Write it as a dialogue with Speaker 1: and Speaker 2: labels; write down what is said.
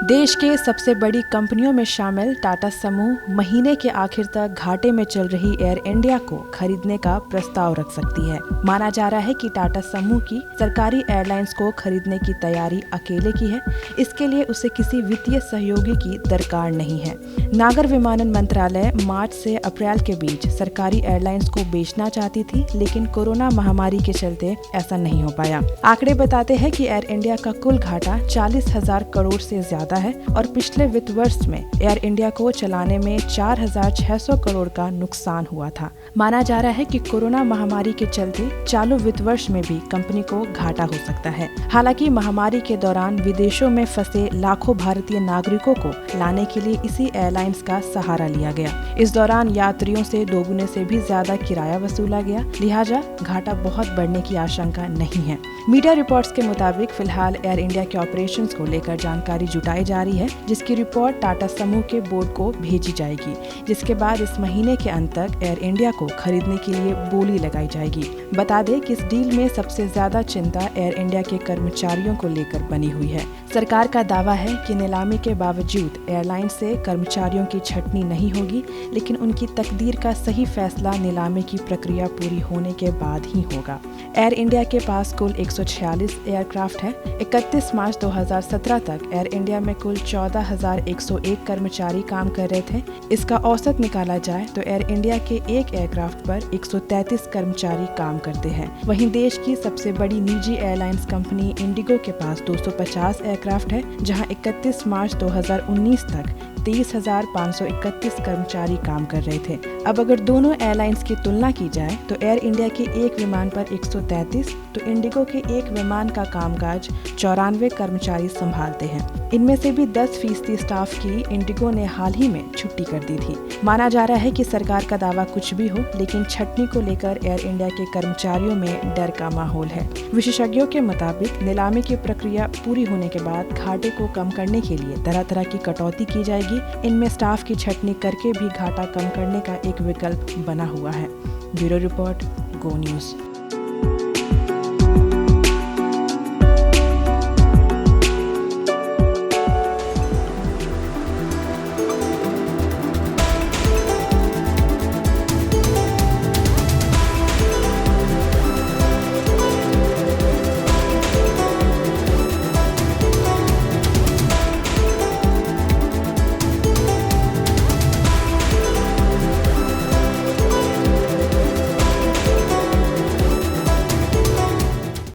Speaker 1: देश के सबसे बड़ी कंपनियों में शामिल टाटा समूह महीने के आखिर तक घाटे में चल रही एयर इंडिया को खरीदने का प्रस्ताव रख सकती है। माना जा रहा है कि टाटा समूह की सरकारी एयरलाइंस को खरीदने की तैयारी अकेले की है। इसके लिए उसे किसी वित्तीय सहयोगी की दरकार नहीं है। नागर विमानन मंत्रालय मार्च से अप्रैल के बीच सरकारी एयरलाइंस को बेचना चाहती थी, लेकिन कोरोना महामारी के चलते ऐसा नहीं हो पाया। आंकड़े बताते हैं कि एयर इंडिया का कुल घाटा 40,000 करोड़ से ज्यादा है और पिछले वित्त वर्ष में एयर इंडिया को चलाने में 4,600 करोड़ का नुकसान हुआ था। माना जा रहा है कि कोरोना महामारी के चलते चालू वित्त वर्ष में भी कंपनी को घाटा हो सकता है। हालांकि महामारी के दौरान विदेशों में फंसे लाखों भारतीय नागरिकों को लाने के लिए इसी एयरलाइंस का सहारा लिया गया। इस दौरान यात्रियों से दोगुने से भी ज्यादा किराया वसूला गया, लिहाजा घाटा बहुत बढ़ने की आशंका नहीं है। मीडिया रिपोर्ट्स के मुताबिक फिलहाल एयर इंडिया के ऑपरेशंस को लेकर जानकारी जुटाई जा रही है, जिसकी रिपोर्ट टाटा समूह के बोर्ड को भेजी जाएगी, जिसके बाद इस महीने के अंत तक एयर इंडिया को खरीदने के लिए बोली लगाई जाएगी। बता दें कि इस डील में सबसे ज्यादा चिंता एयर इंडिया के कर्मचारियों को लेकर बनी हुई है। सरकार का दावा है कि नीलामी के बावजूद एयरलाइन से कर्मचारियों की छटनी नहीं होगी, लेकिन उनकी तकदीर का सही फैसला नीलामी की प्रक्रिया पूरी होने के बाद ही होगा। एयर इंडिया के पास कुल 146 एयरक्राफ्ट है। 31 मार्च 2017 तक एयर इंडिया में कुल 14,101 कर्मचारी काम कर रहे थे। इसका औसत निकाला जाए तो एयर इंडिया के एक एयरक्राफ्ट पर 133 कर्मचारी काम करते हैं। वहीं देश की सबसे बड़ी निजी एयरलाइंस कंपनी इंडिगो के पास 250 एयरक्राफ्ट है, जहां 31 मार्च 2019 तक 23,531 कर्मचारी काम कर रहे थे। अब अगर दोनों एयरलाइंस की तुलना की जाए तो एयर इंडिया के एक विमान पर 133 तो इंडिगो के एक विमान का कामकाज 94 कर्मचारी संभालते हैं। इनमें से भी 10% स्टाफ की इंडिगो ने हाल ही में छुट्टी कर दी थी। माना जा रहा है कि सरकार का दावा कुछ भी हो, लेकिन छटनी को लेकर एयर इंडिया के कर्मचारियों में डर का माहौल है। विशेषज्ञों के मुताबिक नीलामी की प्रक्रिया पूरी होने के बाद घाटे को कम करने के लिए तरह तरह की कटौती की जाएगी। इनमें स्टाफ की छटनी करके भी घाटा कम करने का एक विकल्प बना हुआ है। ब्यूरो रिपोर्ट, गो न्यूज़।